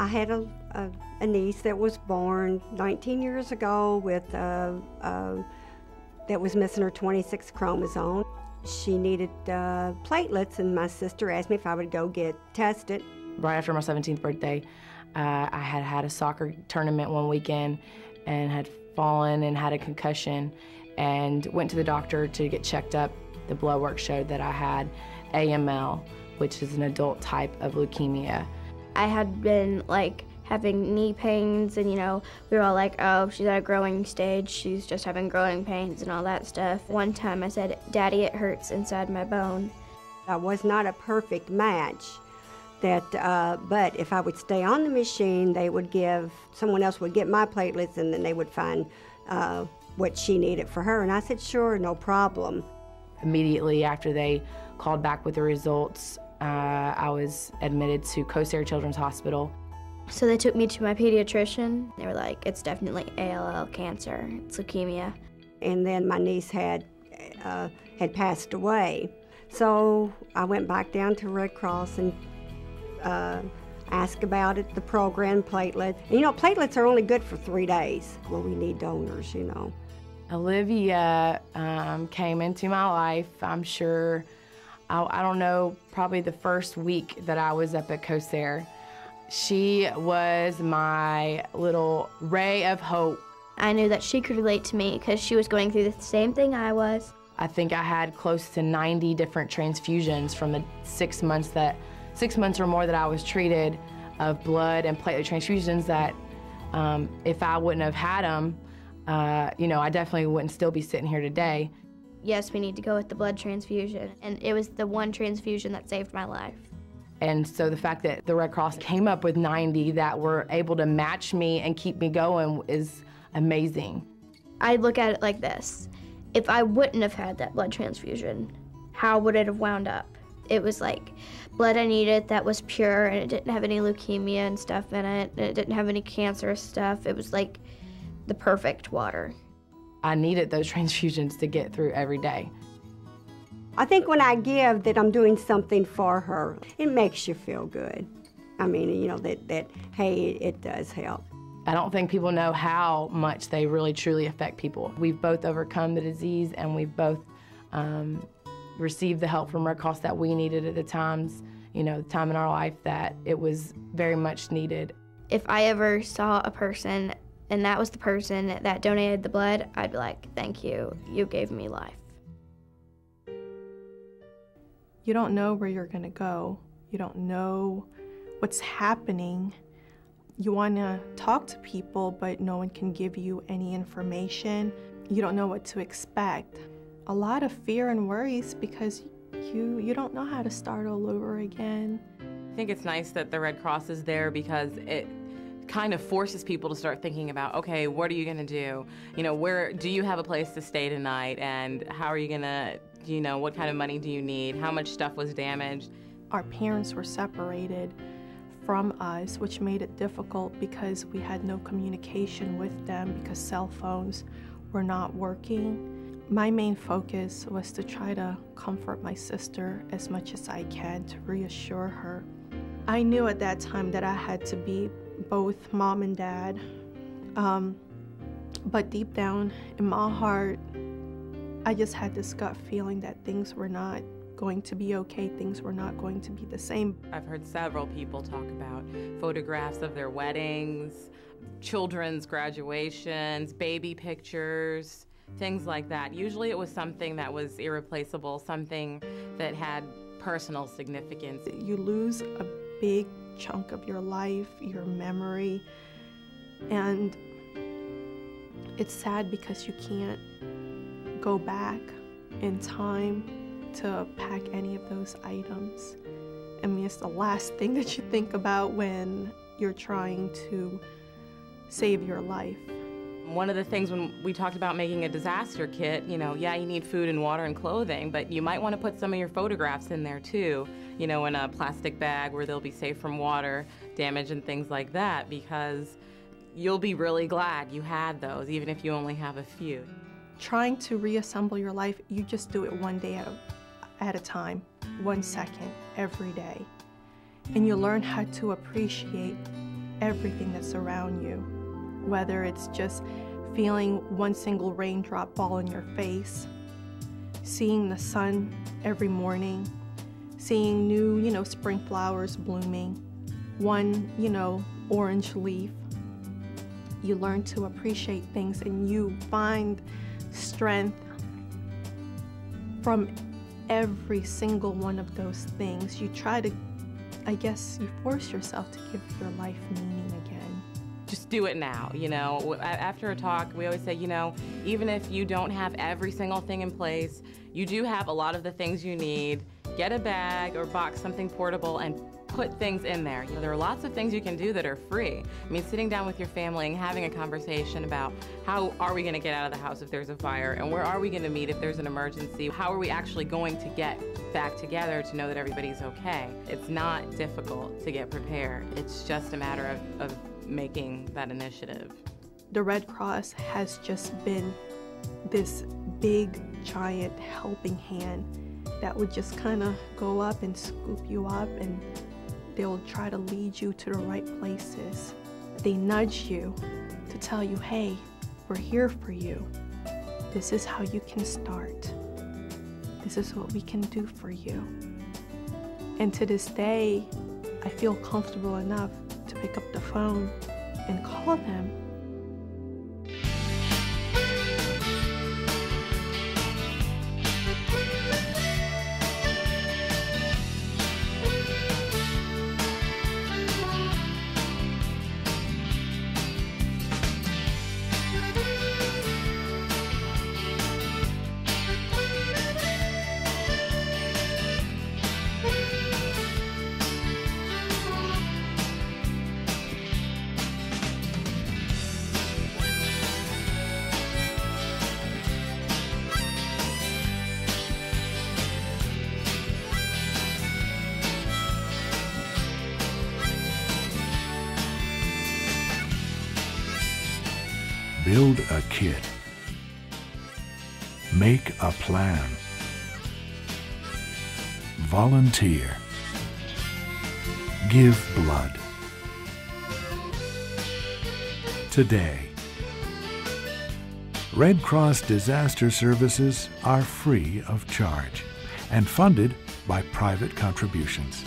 I had a niece that was born 19 years ago with that was missing her 26th chromosome. She needed platelets, and my sister asked me if I would go get tested. Right after my 17th birthday, I had a soccer tournament one weekend and had fallen and had a concussion and went to the doctor to get checked up. The blood work showed that I had AML, which is an adult type of leukemia. I had been having knee pains, and we were all like, oh, she's at a growing stage, she's just having growing pains and all that stuff. One time I said, Daddy, it hurts inside my bone. I was not a perfect match, but if I would stay on the machine, someone else would get my platelets, and then they would find what she needed for her. And I said, sure, no problem. Immediately after they called back with the results, I was admitted to CoSara Children's Hospital. So they took me to my pediatrician. They were like, it's definitely ALL cancer, it's leukemia. And then my niece had passed away. So I went back down to Red Cross and asked about it, the program, platelets. And, platelets are only good for 3 days. Well, we need donors, Olivia came into my life, I'm sure, I don't know, probably the first week that I was up at CoSara. She was my little ray of hope. I knew that she could relate to me because she was going through the same thing I was. I think I had close to 90 different transfusions from the 6 months or more that I was treated of blood and platelet transfusions that if I wouldn't have had them, I definitely wouldn't still be sitting here today. Yes, we need to go with the blood transfusion, and it was the one transfusion that saved my life. And so the fact that the Red Cross came up with 90 that were able to match me and keep me going is amazing. I look at it like this. If I wouldn't have had that blood transfusion, how would it have wound up? It was like blood I needed that was pure, and it didn't have any leukemia and stuff in it, and it didn't have any cancerous stuff. It was like the perfect water. I needed those transfusions to get through every day. I think when I give that I'm doing something for her, it makes you feel good. I mean, that hey, it does help. I don't think people know how much they really truly affect people. We've both overcome the disease, and we've both received the help from Red Cross that we needed at the times, the time in our life that it was very much needed. If I ever saw a person and that was the person that donated the blood, I'd be like, thank you, you gave me life. You don't know where you're gonna go. You don't know what's happening. You wanna talk to people, but no one can give you any information. You don't know what to expect. A lot of fear and worries because you don't know how to start all over again. I think it's nice that the Red Cross is there because it kind of forces people to start thinking about, okay, what are you gonna do? Where do you have a place to stay tonight, and how are you gonna, what kind of money do you need? How much stuff was damaged? Our parents were separated from us, which made it difficult because we had no communication with them because cell phones were not working. My main focus was to try to comfort my sister as much as I can, to reassure her. I knew at that time that I had to be both mom and dad, but deep down in my heart, I just had this gut feeling that things were not going to be okay, things were not going to be the same. I've heard several people talk about photographs of their weddings, children's graduations, baby pictures, things like that. Usually it was something that was irreplaceable, something that had personal significance. You lose a big chunk of your life, your memory, and it's sad because you can't go back in time to pack any of those items. I mean, it's the last thing that you think about when you're trying to save your life. One of the things when we talked about making a disaster kit, yeah, you need food and water and clothing, but you might want to put some of your photographs in there too, in a plastic bag where they'll be safe from water damage and things like that, because you'll be really glad you had those, even if you only have a few. Trying to reassemble your life, you just do it one day at a time, 1 second, every day. And you learn how to appreciate everything that's around you, whether it's just feeling one single raindrop fall on your face, seeing the sun every morning, seeing new, spring flowers blooming, one, orange leaf. You learn to appreciate things and you find strength from every single one of those things. You try to, you force yourself to give your life meaning again. Just do it now, After a talk, we always say, even if you don't have every single thing in place, you do have a lot of the things you need. Get a bag or box, something portable, and put things in there. There are lots of things you can do that are free. Sitting down with your family and having a conversation about how are we going to get out of the house if there's a fire, and where are we going to meet if there's an emergency? How are we actually going to get back together to know that everybody's okay? It's not difficult to get prepared. It's just a matter of making that initiative. The Red Cross has just been this big, giant helping hand that would just kind of go up and scoop you up, and they'll try to lead you to the right places. They nudge you to tell you, hey, we're here for you. This is how you can start. This is what we can do for you. And to this day, I feel comfortable enough to pick up the phone and call them. Build a kit. Make a plan. Volunteer. Give blood. Today. Red Cross disaster services are free of charge and funded by private contributions.